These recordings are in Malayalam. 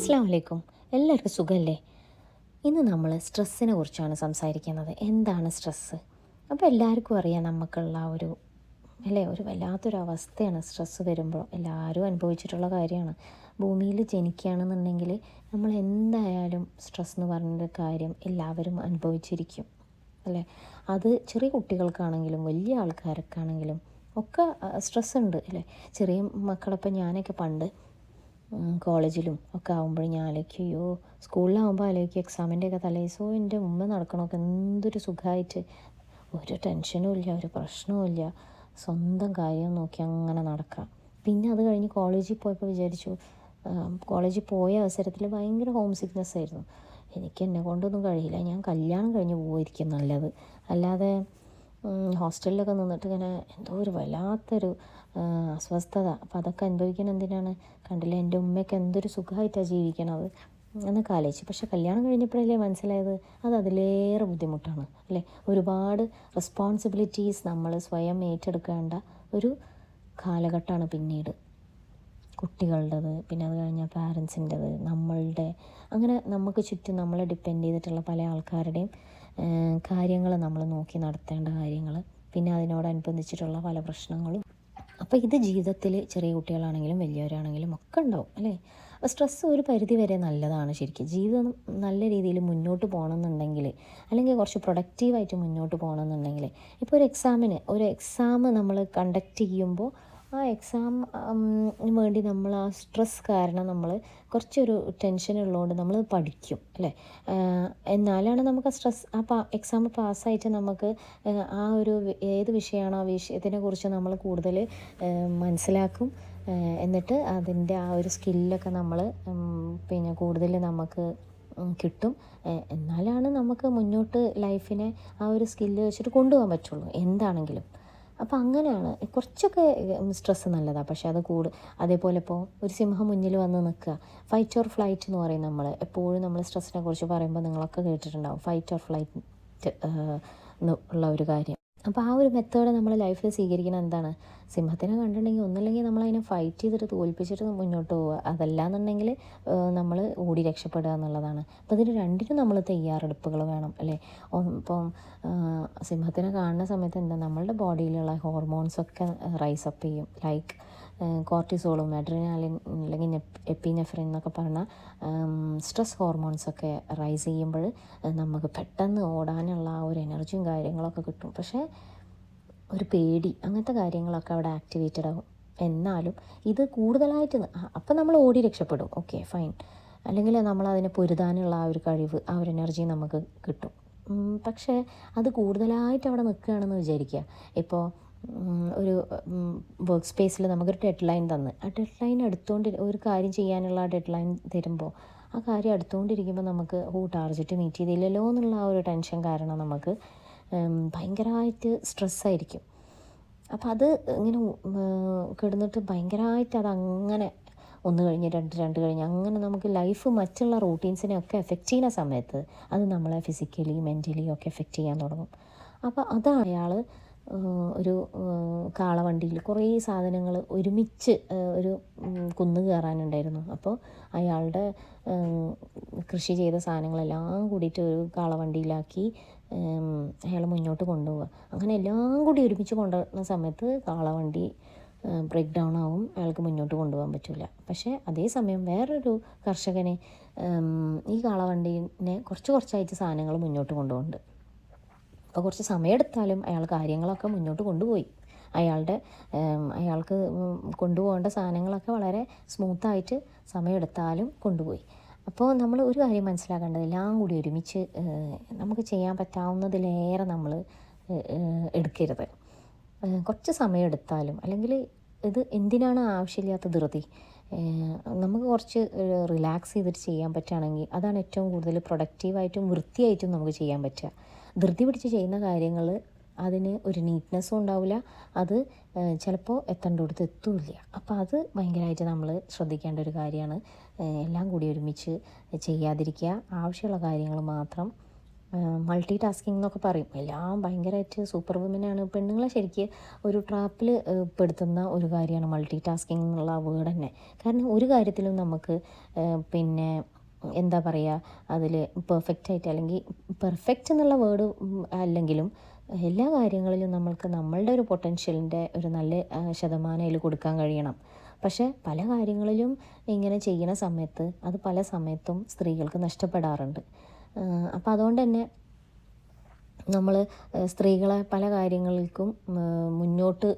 അസ്സലാമു അലൈക്കും. എല്ലാവർക്കും സുഖമല്ലേ? ഇന്ന് നമ്മൾ സ്ട്രെസ്സിനെ കുറിച്ചാണ് സംസാരിക്കുന്നത്. എന്താണ് സ്ട്രെസ്സ്? അപ്പോൾ എല്ലാവർക്കും അറിയാം നമുക്കുള്ള ഒരു അല്ലേ, ഒരു വല്ലാത്തൊരു അവസ്ഥയാണ് സ്ട്രെസ്സ് വരുമ്പോൾ. എല്ലാവരും അനുഭവിച്ചിട്ടുള്ള കാര്യമാണ്. ഭൂമിയിൽ ജനിക്കുകയാണെന്നുണ്ടെങ്കിൽ നമ്മൾ എന്തായാലും സ്ട്രെസ് എന്ന് പറഞ്ഞൊരു കാര്യം എല്ലാവരും അനുഭവിച്ചിരിക്കും അല്ലേ. അത് ചെറിയ കുട്ടികൾക്കാണെങ്കിലും വലിയ ആൾക്കാർക്കാണെങ്കിലും ഒക്കെ സ്ട്രെസ് ഉണ്ട് അല്ലേ. ചെറിയ മക്കളപ്പം ഞാനൊക്കെ പണ്ട് കോളേജിലും ഒക്കെ ആകുമ്പോൾ ഞാൻ ആലോചിക്കും, അയ്യോ സ്കൂളിലാകുമ്പോൾ ആലോചിക്കും എക്സാമിൻ്റെയൊക്കെ തലേദിവസവും എൻ്റെ മുമ്പ് നടക്കണമൊക്കെ എന്തൊരു സുഖമായിട്ട്, ഒരു ടെൻഷനും ഇല്ല, ഒരു പ്രശ്നവും ഇല്ല, സ്വന്തം കാര്യം നോക്കി അങ്ങനെ നടക്കാം. പിന്നെ അത് കഴിഞ്ഞ് കോളേജിൽ പോയപ്പോൾ വിചാരിച്ചു, കോളേജിൽ പോയ അവസരത്തിൽ ഭയങ്കര ഹോം സിക്നെസ് ആയിരുന്നു. എനിക്ക് എന്നെ കൊണ്ടൊന്നും കഴിയില്ല, ഞാൻ കല്യാണം കഴിഞ്ഞ് പോയിരിക്കും നല്ലത്, അല്ലാതെ ഹോസ്റ്റലിലൊക്കെ നിന്നിട്ട് ഇങ്ങനെ എന്തോ ഒരു വല്ലാത്തൊരു അസ്വസ്ഥത. അപ്പോൾ അതൊക്കെ അനുഭവിക്കാൻ എന്തിനാണ്? കണ്ടില്ല എൻ്റെ ഉമ്മയൊക്കെ എന്തൊരു സുഖമായിട്ടാണ് ജീവിക്കണത് എന്നൊക്കെ ആലോചിച്ചു. പക്ഷെ കല്യാണം കഴിഞ്ഞപ്പോഴല്ലേ മനസ്സിലായത് അത് അതിലേറെ ബുദ്ധിമുട്ടാണ് അല്ലേ. ഒരുപാട് റെസ്പോൺസിബിലിറ്റീസ് നമ്മൾ സ്വയം ഏറ്റെടുക്കേണ്ട ഒരു കാലഘട്ടമാണ് പിന്നീട്. കുട്ടികളുടേത്, പിന്നെ അത് കഴിഞ്ഞാൽ പാരൻസിൻ്റെത്, നമ്മളുടെ, അങ്ങനെ നമുക്ക് ചുറ്റും നമ്മളെ ഡിപ്പെൻഡ് ചെയ്തിട്ടുള്ള പല ആൾക്കാരുടെയും കാര്യങ്ങൾ നമ്മൾ നോക്കി നടത്തേണ്ട കാര്യങ്ങൾ, പിന്നെ അതിനോടനുബന്ധിച്ചിട്ടുള്ള പല പ്രശ്നങ്ങളും. അപ്പോൾ ഇത് ജീവിതത്തിൽ ചെറിയ കുട്ടികളാണെങ്കിലും വലിയവരാണെങ്കിലും ഒക്കെ ഉണ്ടാവും അല്ലേ. സ്ട്രെസ്സ് ഒരു പരിധി വരെ നല്ലതാണ് ശരിക്കും. ജീവിതം നല്ല രീതിയിൽ മുന്നോട്ട് പോകണമെന്നുണ്ടെങ്കിൽ, അല്ലെങ്കിൽ കുറച്ച് പ്രൊഡക്റ്റീവായിട്ട് മുന്നോട്ട് പോകണമെന്നുണ്ടെങ്കിൽ, ഇപ്പോൾ ഒരു എക്സാം നമ്മൾ കണ്ടക്ട് ചെയ്യുമ്പോൾ ആ എക്സാം വേണ്ടി നമ്മൾ ആ സ്ട്രെസ് കാരണം നമ്മൾ കുറച്ചൊരു ടെൻഷൻ ഉള്ളതുകൊണ്ട് നമ്മൾ പഠിക്കും അല്ലേ. എന്നാലാണ് നമുക്ക് ആ സ്ട്രെസ് എക്സാം പാസ്സായിട്ട് നമുക്ക് ആ ഒരു ഏത് വിഷയമാണോ ആ വിഷയത്തിനെ കുറിച്ച് നമ്മൾ കൂടുതൽ മനസ്സിലാക്കും. എന്നിട്ട് അതിൻ്റെ ആ ഒരു സ്കില്ലൊക്കെ നമ്മൾ പിന്നെ കൂടുതൽ നമുക്ക് കിട്ടും. എന്നാലാണ് നമുക്ക് മുന്നോട്ട് ലൈഫിനെ ആ ഒരു സ്കില്ല് വെച്ചിട്ട് കൊണ്ടുപോകാൻ പറ്റുള്ളൂ എന്താണെങ്കിലും. അപ്പോൾ അങ്ങനെയാണ്. കുറച്ചൊക്കെ സ്ട്രെസ്സ് നല്ലതാണ്, പക്ഷേ അതേപോലെ ഇപ്പോൾ ഒരു സിംഹം മുന്നിൽ വന്ന് നിൽക്കുക, ഫൈറ്റ് ഓർ ഫ്ലൈറ്റ് എന്ന് പറയും. നമ്മൾ എപ്പോഴും നമ്മൾ സ്ട്രെസ്സിനെ കുറിച്ച് പറയുമ്പോൾ നിങ്ങളൊക്കെ കേട്ടിട്ടുണ്ടാവും ഫൈറ്റ് ഓർ ഫ്ലൈറ്റ് ഉള്ള ഒരു കാര്യം. അപ്പോൾ ആ ഒരു മെത്തേഡ് നമ്മൾ ലൈഫിൽ സ്വീകരിക്കണം. എന്താണ്? സിംഹത്തിനെ കണ്ടിട്ടുണ്ടെങ്കിൽ ഒന്നല്ലെങ്കിൽ നമ്മളതിനെ ഫൈറ്റ് ചെയ്തിട്ട് തോൽപ്പിച്ചിട്ട് മുന്നോട്ട് പോവുക, അതല്ലാന്നുണ്ടെങ്കിൽ നമ്മൾ ഓടി രക്ഷപ്പെടുക എന്നുള്ളതാണ്. അപ്പോൾ ഇതിന് രണ്ടിനും നമ്മൾ തയ്യാറെടുപ്പുകൾ വേണം അല്ലേ. ഇപ്പം സിംഹത്തിനെ കാണുന്ന സമയത്ത് എന്താ, നമ്മളുടെ ബോഡിയിലുള്ള ഹോർമോൺസൊക്കെ റൈസ് അപ്പ് ചെയ്യും. ലൈക്ക് കോർട്ടിസോളും അഡ്രിനാലിൻ അല്ലെങ്കിൽ എപ്പിനെഫ്രിൻ എന്നൊക്കെ പറഞ്ഞാൽ സ്ട്രെസ് ഹോർമോൺസൊക്കെ റൈസ് ചെയ്യുമ്പോൾ നമുക്ക് പെട്ടെന്ന് ഓടാനുള്ള ആ ഒരു എനർജിയും കാര്യങ്ങളൊക്കെ കിട്ടും. പക്ഷേ ഒരു പേടി അങ്ങനത്തെ കാര്യങ്ങളൊക്കെ അവിടെ ആക്ടിവേറ്റഡ് ആകും. എന്നാലും ഇത് കൂടുതലായിട്ട് അപ്പം നമ്മൾ ഓടി രക്ഷപ്പെടും, ഓക്കെ ഫൈൻ. അല്ലെങ്കിൽ നമ്മളതിനെ പൊരുതാനുള്ള ആ ഒരു കഴിവ്, ആ ഒരു എനർജി നമുക്ക് കിട്ടും. പക്ഷേ അത് കൂടുതലായിട്ട് അവിടെ നിൽക്കുകയാണെന്ന് വിചാരിക്കുക. ഇപ്പോൾ ഒരു വർക്ക് സ്പേസിൽ നമുക്കൊരു ഡെഡ് ലൈൻ തന്ന്, ആ ഡെഡ് ലൈൻ ഒരു കാര്യം ചെയ്യാനുള്ള ആ ഡെഡ് ലൈൻ തരുമ്പോൾ ആ കാര്യം എടുത്തുകൊണ്ടിരിക്കുമ്പോൾ നമുക്ക് ടാർജറ്റ് മീറ്റ് ചെയ്തില്ലല്ലോ എന്നുള്ള ആ ഒരു ടെൻഷൻ കാരണം നമുക്ക് ഭയങ്കരമായിട്ട് സ്ട്രെസ്സായിരിക്കും. അപ്പോൾ അത് ഇങ്ങനെ കിടന്നിട്ട് ഭയങ്കരമായിട്ട് അതങ്ങനെ ഒന്ന് കഴിഞ്ഞ് രണ്ട് കഴിഞ്ഞ് അങ്ങനെ നമുക്ക് ലൈഫ് മറ്റുള്ള റൂട്ടീൻസിനെയൊക്കെ എഫക്റ്റ് ചെയ്യുന്ന സമയത്ത് അത് നമ്മളെ ഫിസിക്കലി മെൻ്റലി ഒക്കെ എഫക്റ്റ് ചെയ്യാൻ തുടങ്ങും. അപ്പോൾ അതാണ് അയാൾ ഒരു കാളവണ്ടിയിൽ കുറേ സാധനങ്ങൾ ഒരുമിച്ച് ഒരു കുന്ന് കയറാനുണ്ടായിരുന്നു. അപ്പോൾ അയാളുടെ കൃഷി ചെയ്ത സാധനങ്ങളെല്ലാം കൂടിയിട്ട് ഒരു കാളവണ്ടിയിലാക്കി അയാൾ മുന്നോട്ട് കൊണ്ടുപോവുക. അങ്ങനെ എല്ലാം കൂടി ഒരുമിച്ച് കൊണ്ടുവരുന്ന സമയത്ത് കാളവണ്ടി ബ്രേക്ക് ഡൗൺ ആവും, അയാൾക്ക് മുന്നോട്ട് കൊണ്ടുപോകാൻ പറ്റില്ല. പക്ഷേ അതേസമയം വേറൊരു കർഷകനെ ഈ കാളവണ്ടീനെ കുറച്ചായിട്ട് സാധനങ്ങൾ മുന്നോട്ട് കൊണ്ടുപോകുന്നുണ്ട്. അപ്പോൾ കുറച്ച് സമയമെടുത്താലും അയാൾ കാര്യങ്ങളൊക്കെ മുന്നോട്ട് കൊണ്ടുപോയി. അയാൾക്ക് കൊണ്ടുപോകേണ്ട സാധനങ്ങളൊക്കെ വളരെ സ്മൂത്തായിട്ട് സമയമെടുത്താലും കൊണ്ടുപോയി. അപ്പോൾ നമ്മൾ ഒരു കാര്യം മനസ്സിലാക്കേണ്ടത്, എല്ലാം കൂടി ഒരുമിച്ച് നമുക്ക് ചെയ്യാൻ പറ്റാവുന്നതിലേറെ നമ്മൾ എടുക്കരുത്. കുറച്ച് സമയമെടുത്താലും, അല്ലെങ്കിൽ ഇത് എന്തിനാണ് ആവശ്യമില്ലാത്ത ധൃതി, നമുക്ക് കുറച്ച് റിലാക്സ് ചെയ്തിട്ട് ചെയ്യാൻ പറ്റുകയാണെങ്കിൽ അതാണ് ഏറ്റവും കൂടുതൽ പ്രൊഡക്റ്റീവായിട്ടും വൃത്തിയായിട്ടും നമുക്ക് ചെയ്യാൻ പറ്റുക. ധൃതി പിടിച്ച് ചെയ്യുന്ന കാര്യങ്ങൾ അതിന് ഒരു നീറ്റ്നെസ്സും ഉണ്ടാവില്ല, അത് ചിലപ്പോൾ എത്തേണ്ടടുത്ത് എത്തുമില്ല. അപ്പോൾ അത് ഭയങ്കരമായിട്ട് നമ്മൾ ശ്രദ്ധിക്കേണ്ട ഒരു കാര്യമാണ്. എല്ലാം കൂടി ഒരുമിച്ച് ചെയ്യാതിരിക്കുക, ആവശ്യമുള്ള കാര്യങ്ങൾ മാത്രം മൾട്ടി ടാസ്കിങ് എന്നൊക്കെ പറയും. എല്ലാം ഭയങ്കരമായിട്ട് സൂപ്പർ വുമനാണ്. പെണ്ണുങ്ങളെ ശരിക്ക് ഒരു ട്രാപ്പിൽ പെടുത്തുന്ന ഒരു കാര്യമാണ് മൾട്ടി ടാസ്കിങ് എന്നുള്ള വേർഡ് തന്നെ. കാരണം ഒരു കാര്യത്തിലും നമുക്ക് പിന്നെ എന്താ പറയുക, അതിൽ പെർഫെക്റ്റായിട്ട്, അല്ലെങ്കിൽ പെർഫെക്റ്റ് എന്നുള്ള വേർഡ് അല്ലെങ്കിലും എല്ലാ കാര്യങ്ങളിലും നമ്മൾക്ക് നമ്മളുടെ ഒരു പൊട്ടൻഷ്യലിൻ്റെ ഒരു നല്ല ശതമാനം അതിൽ കൊടുക്കാൻ കഴിയണം. പക്ഷേ പല കാര്യങ്ങളിലും ഇങ്ങനെ ചെയ്യുന്ന സമയത്ത് അത് പല സമയത്തും സ്ത്രീകൾക്ക് നഷ്ടപ്പെടാറുണ്ട്. അപ്പോൾ അതുകൊണ്ട് തന്നെ നമ്മൾ സ്ത്രീകളെ പല കാര്യങ്ങൾക്കും മുന്നോട്ട്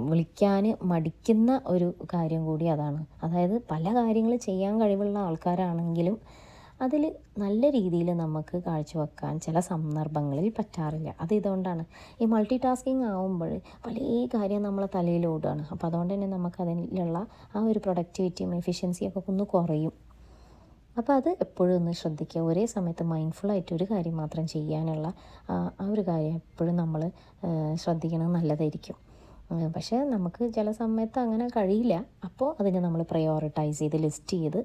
വിളിക്കാൻ മടിക്കുന്ന ഒരു കാര്യം കൂടി അതാണ്. അതായത് പല കാര്യങ്ങൾ ചെയ്യാൻ കഴിവുള്ള ആൾക്കാരാണെങ്കിലും അതിൽ നല്ല രീതിയിൽ നമുക്ക് കാഴ്ചവെക്കാൻ ചില സന്ദർഭങ്ങളിൽ പറ്റാറില്ല. അത് ഇതുകൊണ്ടാണ് ഈ മൾട്ടി ടാസ്കിങ് ആകുമ്പോൾ പല കാര്യം നമ്മളെ തലയിലോടുകയാണ്. അപ്പോൾ അതുകൊണ്ട് തന്നെ നമുക്കതിലുള്ള ആ ഒരു പ്രൊഡക്ടിവിറ്റിയും എഫിഷ്യൻസിയൊക്കെ ഒന്ന് കുറയും. അപ്പോൾ അത് എപ്പോഴും ഒന്ന് ശ്രദ്ധിക്കുക. ഒരേ സമയത്ത് മൈൻഡ്ഫുള്ളായിട്ട് ഒരു കാര്യം മാത്രം ചെയ്യാനുള്ള ആ ഒരു കാര്യം എപ്പോഴും നമ്മൾ ശ്രദ്ധിക്കണം, നല്ലതായിരിക്കും. പക്ഷേ നമുക്ക് ചില സമയത്ത് അങ്ങനെ കഴിയില്ല. അപ്പോൾ അതിനെ നമ്മൾ പ്രയോറിറ്റൈസ് ചെയ്ത് ലിസ്റ്റ് ചെയ്ത്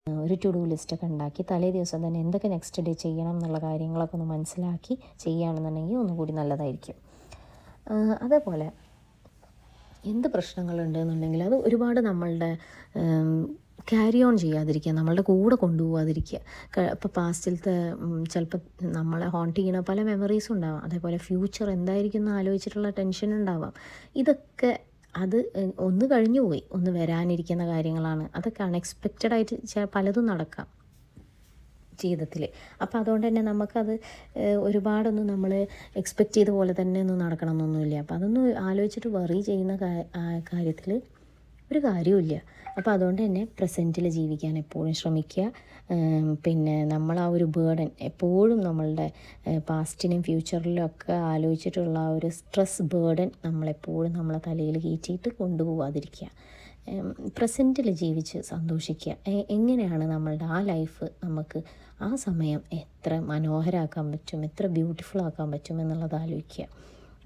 ഒരു ടു ഡു ലിസ്റ്റൊക്കെ ഉണ്ടാക്കി തലേ ദിവസം തന്നെ എന്തൊക്കെ നെക്സ്റ്റ് ഡേ ചെയ്യണം എന്നുള്ള കാര്യങ്ങളൊക്കെ ഒന്ന് മനസ്സിലാക്കി ചെയ്യുകയാണെന്നുണ്ടെങ്കിൽ ഒന്നുകൂടി നല്ലതായിരിക്കും. അതേപോലെ എന്ത് പ്രശ്നങ്ങളുണ്ട് എന്നുണ്ടെങ്കിൽ അത് ഒരുപാട് നമ്മളുടെ ക്യാരി ഓൺ ചെയ്യാതിരിക്കുക, നമ്മളുടെ കൂടെ കൊണ്ടുപോകാതിരിക്കുക. ഇപ്പോൾ പാസ്റ്റിലത്തെ ചിലപ്പോൾ നമ്മളെ ഹോണ്ട് ചെയ്യുന്ന പല മെമ്മറീസും ഉണ്ടാവാം. അതേപോലെ ഫ്യൂച്ചർ എന്തായിരിക്കും എന്ന് ആലോചിച്ചിട്ടുള്ള ടെൻഷൻ ഉണ്ടാവാം. ഇതൊക്കെ അത് ഒന്ന് കഴിഞ്ഞു പോയി, ഒന്ന് വരാനിരിക്കുന്ന കാര്യങ്ങളാണ്. അതൊക്കെ അൺഎക്സ്പെക്റ്റഡ് ആയിട്ട് പലതും നടക്കാം ജീവിതത്തിൽ. അപ്പോൾ അതുകൊണ്ട് തന്നെ നമുക്കത് ഒരുപാടൊന്നും നമ്മൾ എക്സ്പെക്റ്റ് ചെയ്ത പോലെ തന്നെ ഒന്നും നടക്കണം എന്നൊന്നുമില്ല. അപ്പോൾ അതൊന്നും ആലോചിച്ചിട്ട് വറി ചെയ്യുന്ന കാര്യത്തിൽ ഒരു കാര്യവുമില്ല. അപ്പോൾ അതുകൊണ്ട് തന്നെ പ്രസൻറ്റിൽ ജീവിക്കാൻ എപ്പോഴും ശ്രമിക്കുക. പിന്നെ നമ്മൾ ആ ഒരു ബേർഡൻ എപ്പോഴും നമ്മളുടെ പാസ്റ്റിനും ഫ്യൂച്ചറിലും ഒക്കെ ആലോചിച്ചിട്ടുള്ള ആ ഒരു സ്ട്രെസ് ബേർഡൻ നമ്മളെപ്പോഴും നമ്മളെ തലയിൽ കയറ്റിയിട്ട് കൊണ്ടുപോകാതിരിക്കുക. പ്രസൻറ്റിൽ ജീവിച്ച് സന്തോഷിക്കുക. എങ്ങനെയാണ് നമ്മളുടെ ആ ലൈഫ് നമുക്ക് ആ സമയം എത്ര മനോഹരമാക്കാൻ പറ്റും, എത്ര ബ്യൂട്ടിഫുൾ ആക്കാൻ പറ്റും എന്നുള്ളത് ആലോചിക്കുക.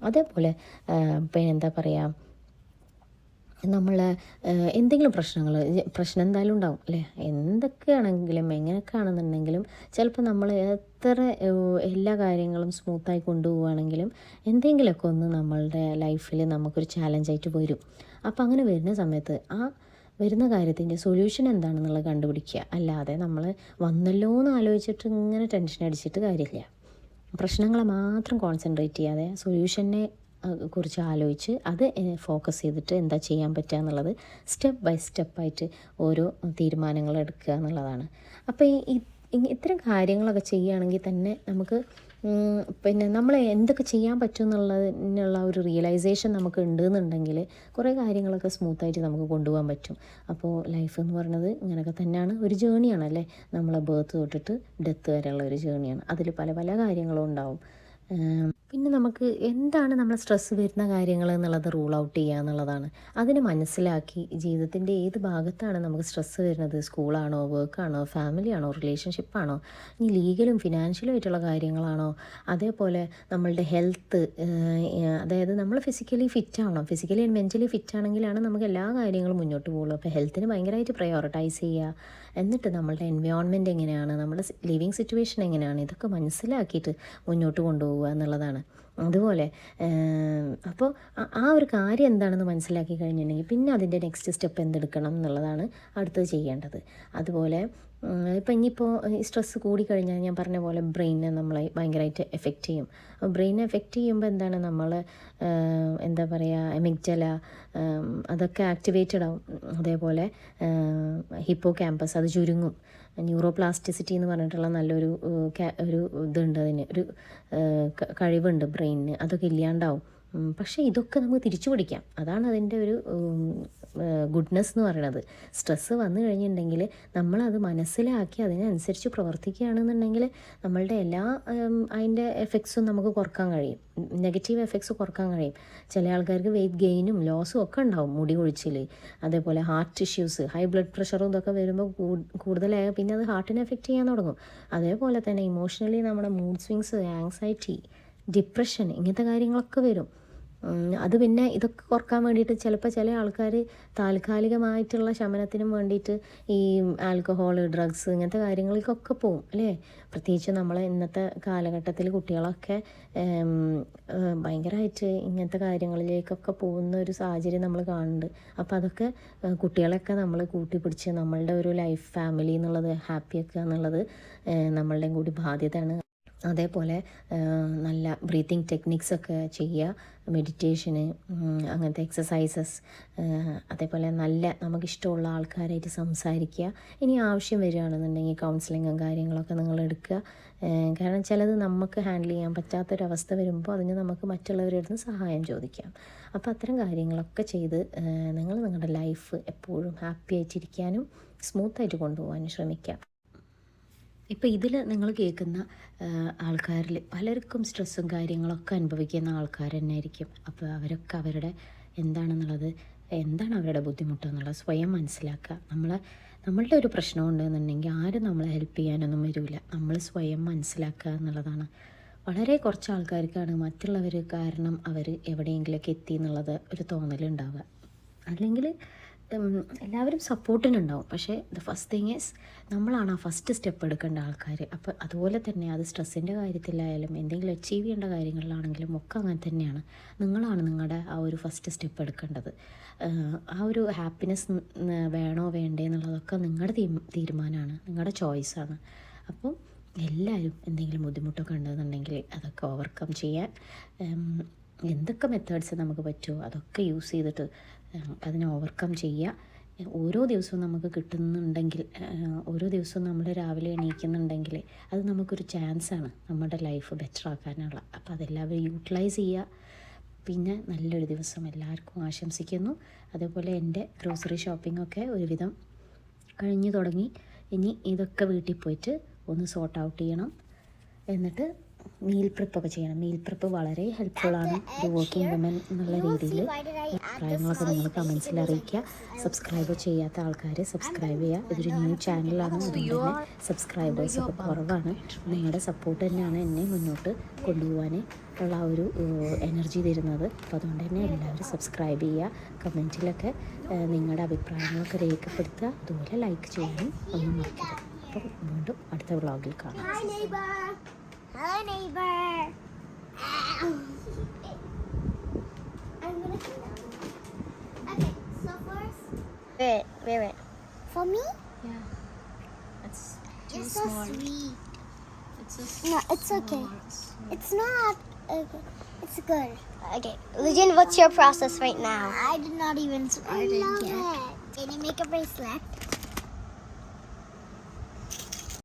അതേപോലെ പിന്നെ എന്താ പറയുക, നമ്മൾ എന്തെങ്കിലും പ്രശ്നം എന്തായാലും ഉണ്ടാവും അല്ലേ. എന്തൊക്കെയാണെങ്കിലും എങ്ങനെയൊക്കെ ആണെന്നുണ്ടെങ്കിലും ചിലപ്പോൾ നമ്മൾ എത്ര എല്ലാ കാര്യങ്ങളും സ്മൂത്തായി കൊണ്ടുപോവുകയാണെങ്കിലും എന്തെങ്കിലുമൊക്കെ ഒന്ന് നമ്മളുടെ ലൈഫിൽ നമുക്കൊരു ചാലഞ്ചായിട്ട് വരും. അപ്പോൾ അങ്ങനെ വരുന്ന സമയത്ത് ആ വരുന്ന കാര്യത്തിൻ്റെ സൊല്യൂഷൻ എന്താണെന്നുള്ളത് കണ്ടുപിടിക്കുക. അല്ലാതെ നമ്മൾ വന്നല്ലോ എന്ന് ആലോചിച്ചിട്ട് ഇങ്ങനെ ടെൻഷൻ അടിച്ചിട്ട് കാര്യമില്ല. പ്രശ്നങ്ങളെ മാത്രം കോൺസെൻട്രേറ്റ് ചെയ്യാതെ സൊല്യൂഷനെ കുറിച്ച് ആലോചിച്ച് അത് ഫോക്കസ് ചെയ്തിട്ട് എന്താ ചെയ്യാൻ പറ്റുക എന്നുള്ളത് സ്റ്റെപ്പ് ബൈ സ്റ്റെപ്പായിട്ട് ഓരോ തീരുമാനങ്ങൾ എടുക്കുക എന്നുള്ളതാണ്. അപ്പോൾ ഇത്തരം കാര്യങ്ങളൊക്കെ ചെയ്യുകയാണെങ്കിൽ തന്നെ നമുക്ക് പിന്നെ നമ്മൾ എന്തൊക്കെ ചെയ്യാൻ പറ്റും എന്നുള്ളതിനുള്ള ഒരു റിയലൈസേഷൻ നമുക്ക് ഉണ്ടെന്നുണ്ടെങ്കിൽ കുറേ കാര്യങ്ങളൊക്കെ സ്മൂത്തായിട്ട് നമുക്ക് കൊണ്ടുപോകാൻ പറ്റും. അപ്പോൾ ലൈഫ് എന്ന് പറയുന്നത് ഇങ്ങനെയൊക്കെ തന്നെയാണ്, ഒരു ജേണിയാണല്ലേ. നമ്മളെ ബർത്ത് തൊട്ടിട്ട് ഡെത്ത് വരെയുള്ള ഒരു ജേണിയാണ്. അതിൽ പല പല കാര്യങ്ങളും ഉണ്ടാവും. പിന്നെ നമുക്ക് എന്താണ് നമ്മൾ സ്ട്രെസ്സ് വരുന്ന കാര്യങ്ങൾ എന്നുള്ളത് റൂൾ ഔട്ട് ചെയ്യുക എന്നുള്ളതാണ്. അതിന് മനസ്സിലാക്കി ജീവിതത്തിൻ്റെ ഏത് ഭാഗത്താണ് നമുക്ക് സ്ട്രെസ്സ് വരുന്നത്, സ്കൂളാണോ, വർക്കാണോ, ഫാമിലിയാണോ, റിലേഷൻഷിപ്പാണോ, ഇനി ലീഗലും ഫിനാൻഷ്യലും ആയിട്ടുള്ള കാര്യങ്ങളാണോ, അതേപോലെ നമ്മളുടെ ഹെൽത്ത്, അതായത് നമ്മൾ ഫിസിക്കലി ഫിറ്റ് ആവണം. ഫിസിക്കലി ആൻഡ് മെൻ്റലി ഫിറ്റ് ആണെങ്കിലാണ് നമുക്ക് എല്ലാ കാര്യങ്ങളും മുന്നോട്ട് പോകുള്ളൂ. അപ്പോൾ ഹെൽത്തിന് ഭയങ്കരമായിട്ട് പ്രയോറിറ്റൈസ് ചെയ്യുക. എന്നിട്ട് നമ്മളുടെ എൻവയോൺമെൻറ്റ് എങ്ങനെയാണ്, നമ്മുടെ ലിവിങ് സിറ്റുവേഷൻ എങ്ങനെയാണ്, ഇതൊക്കെ മനസ്സിലാക്കിയിട്ട് മുന്നോട്ട് കൊണ്ടുപോകുക എന്നുള്ളതാണ്. അതുപോലെ അപ്പോൾ ആ ഒരു കാര്യം എന്താണെന്ന് മനസ്സിലാക്കി കഴിഞ്ഞിട്ടുണ്ടെങ്കിൽ പിന്നെ അതിൻ്റെ നെക്സ്റ്റ് സ്റ്റെപ്പ് എന്തെടുക്കണം എന്നുള്ളതാണ് അടുത്തത് ചെയ്യേണ്ടത്. അതുപോലെ ഇപ്പം ഇനിയിപ്പോൾ സ്ട്രെസ്സ് കൂടിക്കഴിഞ്ഞാൽ ഞാൻ പറഞ്ഞ പോലെ ബ്രെയിനെ നമ്മളെ ഭയങ്കരമായിട്ട് എഫക്റ്റ് ചെയ്യും. ബ്രെയിനെ എഫക്റ്റ് ചെയ്യുമ്പോൾ എന്താണ്, നമ്മൾ എന്താ പറയുക, എമിഗ്ഡല അതൊക്കെ ആക്ടിവേറ്റഡ് ആവും. അതേപോലെ ഹിപ്പോ ക്യാമ്പസ് അത് ചുരുങ്ങും. ന്യൂറോ പ്ലാസ്റ്റിസിറ്റി എന്ന് പറഞ്ഞിട്ടുള്ള നല്ലൊരു ഒരു ഇതുണ്ട്, അതിന് ഒരു കഴിവുണ്ട് ബ്രെയിനിന്, അതൊക്കെ ഇല്ലാണ്ടാവും. പക്ഷേ ഇതൊക്കെ നമുക്ക് തിരിച്ചു പിടിക്കാം. അതാണ് അതിൻ്റെ ഒരു ഗുഡ്നെസ് എന്ന് പറയുന്നത്. സ്ട്രെസ്സ് വന്നു കഴിഞ്ഞിട്ടുണ്ടെങ്കിൽ നമ്മളത് മനസ്സിലാക്കി അതിനനുസരിച്ച് പ്രവർത്തിക്കുകയാണെന്നുണ്ടെങ്കിൽ നമ്മളുടെ എല്ലാ അതിൻ്റെ എഫക്ട്സും നമുക്ക് കുറക്കാൻ കഴിയും, നെഗറ്റീവ് എഫക്ട്സ് കുറക്കാൻ കഴിയും. ചില ആൾക്കാർക്ക് വെയിറ്റ് ഗെയിനും ലോസും ഒക്കെ ഉണ്ടാവും, മുടി കൊഴിച്ചിൽ, അതേപോലെ ഹാർട്ട് ഇഷ്യൂസ്, ഹൈ ബ്ലഡ് പ്രഷറും ഇതൊക്കെ വരുമ്പോൾ കൂടുതലായ പിന്നെ അത് ഹാർട്ടിനെ എഫക്റ്റ് ചെയ്യാൻ തുടങ്ങും. അതേപോലെ തന്നെ ഇമോഷണലി നമ്മുടെ മൂഡ് സ്വിങ്സ്, ആങ്സൈറ്റി, ഡിപ്രഷൻ, ഇങ്ങനത്തെ കാര്യങ്ങളൊക്കെ വരും. അത് പിന്നെ ഇതൊക്കെ കുറക്കാൻ വേണ്ടിയിട്ട് ചിലപ്പോൾ ചില ആൾക്കാർ താൽക്കാലികമായിട്ടുള്ള ശമനത്തിനും വേണ്ടിയിട്ട് ഈ ആൽക്കഹോൾ, ഡ്രഗ്സ് ഇങ്ങനത്തെ കാര്യങ്ങൾക്കൊക്കെ പോവും അല്ലേ. പ്രത്യേകിച്ച് നമ്മളെ ഇന്നത്തെ കാലഘട്ടത്തിൽ കുട്ടികളൊക്കെ ഭയങ്കരമായിട്ട് ഇങ്ങനത്തെ കാര്യങ്ങളിലേക്കൊക്കെ പോകുന്ന ഒരു സാഹചര്യം നമ്മൾ കാണുന്നുണ്ട്. അപ്പോൾ അതൊക്കെ കുട്ടികളെയൊക്കെ നമ്മൾ കൂട്ടിപ്പിടിച്ച് നമ്മളുടെ ഒരു ലൈഫ് ഫാമിലി എന്നുള്ളത് ഹാപ്പിയാക്കുക എന്നുള്ളത് നമ്മളുടെയും കൂടി ബാധ്യതയാണ്. അതേപോലെ നല്ല ബ്രീത്തിങ് ടെക്നിക്സൊക്കെ ചെയ്യുക, മെഡിറ്റേഷന്, അങ്ങനത്തെ എക്സസൈസസ്, അതേപോലെ നല്ല നമുക്കിഷ്ടമുള്ള ആൾക്കാരായിട്ട് സംസാരിക്കുക. ഇനി ആവശ്യം വരികയാണെന്നുണ്ടെങ്കിൽ കൗൺസിലിങ്ങും കാര്യങ്ങളൊക്കെ നിങ്ങൾ എടുക്കുക. കാരണം ചിലത് നമുക്ക് ഹാൻഡിൽ ചെയ്യാൻ പറ്റാത്തൊരവസ്ഥ വരുമ്പോൾ അതിന് നമുക്ക് മറ്റുള്ളവരുടെ അടുത്ത് സഹായം ചോദിക്കാം. അപ്പോൾ അത്തരം കാര്യങ്ങളൊക്കെ ചെയ്ത് നിങ്ങൾ നിങ്ങളുടെ ലൈഫ് എപ്പോഴും ഹാപ്പി ആയിട്ടിരിക്കാനും സ്മൂത്തായിട്ട് കൊണ്ടുപോകാനും ശ്രമിക്കാം. ഇപ്പോൾ ഇതിൽ നിങ്ങൾ കേൾക്കുന്ന ആൾക്കാരിൽ പലർക്കും സ്ട്രെസ്സും കാര്യങ്ങളൊക്കെ അനുഭവിക്കുന്ന ആൾക്കാർ തന്നെ ആയിരിക്കും. അപ്പോൾ അവരൊക്കെ അവരുടെ എന്താണ് അവരുടെ ബുദ്ധിമുട്ടെന്നുള്ളത് സ്വയം മനസ്സിലാക്കുക. നമ്മളുടെ ഒരു പ്രശ്നം ഉണ്ടെന്നുണ്ടെങ്കിൽ ആരും നമ്മളെ ഹെൽപ്പ് ചെയ്യാനൊന്നും വരില്ല. നമ്മൾ സ്വയം മനസ്സിലാക്കുക എന്നുള്ളതാണ്. വളരെ കുറച്ച് ആൾക്കാർക്കാണ് മറ്റുള്ളവർ കാരണം അവർ എവിടെയെങ്കിലുമൊക്കെ എത്തി എന്നുള്ളത് ഒരു തോന്നലുണ്ടാവുക. അല്ലെങ്കിൽ എല്ലാവരും സപ്പോർട്ടിനുണ്ടാവും. പക്ഷേ ദ ഫസ്റ്റ് തിങ് ഈസ് നമ്മളാണ് ആ ഫസ്റ്റ് സ്റ്റെപ്പ് എടുക്കേണ്ട ആൾക്കാർ. അപ്പോൾ അതുപോലെ തന്നെ അത് സ്ട്രെസ്സിൻ്റെ കാര്യത്തിലായാലും എന്തെങ്കിലും അച്ചീവ് ചെയ്യേണ്ട കാര്യങ്ങളിലാണെങ്കിലും ഒക്കെ അങ്ങനെ തന്നെയാണ്. നിങ്ങളാണ് നിങ്ങളുടെ ആ ഒരു ഫസ്റ്റ് സ്റ്റെപ്പ് എടുക്കേണ്ടത്. ആ ഒരു ഹാപ്പിനെസ് വേണോ വേണ്ടേ എന്നുള്ളതൊക്കെ നിങ്ങളുടെ തീരുമാനമാണ്, നിങ്ങളുടെ ചോയ്സാണ്. അപ്പം എല്ലാവരും എന്തെങ്കിലും ബുദ്ധിമുട്ടൊക്കെ ഉണ്ടെന്നുണ്ടെങ്കിൽ അതൊക്കെ ഓവർകം ചെയ്യാൻ എന്തൊക്കെ മെത്തേഡ്സ് നമുക്ക് പറ്റുമോ അതൊക്കെ യൂസ് ചെയ്തിട്ട് അതിനെ ഓവർകം ചെയ്യുക. ഓരോ ദിവസവും നമുക്ക് കിട്ടുന്നുണ്ടെങ്കിൽ, ഓരോ ദിവസവും നമ്മൾ രാവിലെ എണീക്കുന്നുണ്ടെങ്കിൽ അത് നമുക്കൊരു ചാൻസാണ് നമ്മുടെ ലൈഫ് ബെറ്റർ ആക്കാനുള്ള. അപ്പോൾ അതെല്ലാവരും യൂട്ടിലൈസ് ചെയ്യുക. പിന്നെ നല്ലൊരു ദിവസം എല്ലാവർക്കും ആശംസിക്കുന്നു. അതേപോലെ എൻ്റെ ഗ്രോസറി ഷോപ്പിങ്ങൊക്കെ ഒരുവിധം കഴിഞ്ഞു തുടങ്ങി. ഇനി ഇതൊക്കെ വീട്ടിൽ പോയിട്ട് ഒന്ന് സോർട്ട് ഔട്ട് ചെയ്യണം. എന്നിട്ട് മീൽ പ്രിപ്പൊക്കെ ചെയ്യണം. മീൽ പ്രിപ്പ് വളരെ ഹെൽപ്ഫുള്ളാണ് ഒരു വർക്കിംഗ് വുമൻ എന്നുള്ള രീതിയിൽ. അഭിപ്രായങ്ങളൊക്കെ നിങ്ങൾ കമൻസിൽ അറിയിക്കുക. സബ്സ്ക്രൈബ് ചെയ്യാത്ത ആൾക്കാർ സബ്സ്ക്രൈബ് ചെയ്യുക. ഇതൊരു ന്യൂ ചാനലാണ്, അതുകൊണ്ട് തന്നെ സബ്സ്ക്രൈബേഴ്സൊക്കെ കുറവാണ്. നിങ്ങളുടെ സപ്പോർട്ട് തന്നെയാണ് എന്നെ മുന്നോട്ട് കൊണ്ടുപോകാൻ ഉള്ള ആ ഒരു എനർജി തരുന്നത്. അപ്പോൾ അതുകൊണ്ട് തന്നെ എല്ലാവരും സബ്സ്ക്രൈബ് ചെയ്യുക. കമൻറ്റിലൊക്കെ നിങ്ങളുടെ അഭിപ്രായങ്ങളൊക്കെ രേഖപ്പെടുത്തുക. അതുപോലെ ലൈക്ക് ചെയ്യാനും ഒന്നും മറക്കരുത്. അപ്പം വീണ്ടും അടുത്ത വ്ളോഗിൽ കാണാം. Hello, neighbor. I'm gonna sit down. Okay, so first. Wait. For me? Yeah. It's too You're so small. sweet. It's so No, it's okay. small. It's not. Okay, it's good. Okay, Legend, what's your process right now? I did not even start it yet. Can you make a bracelet?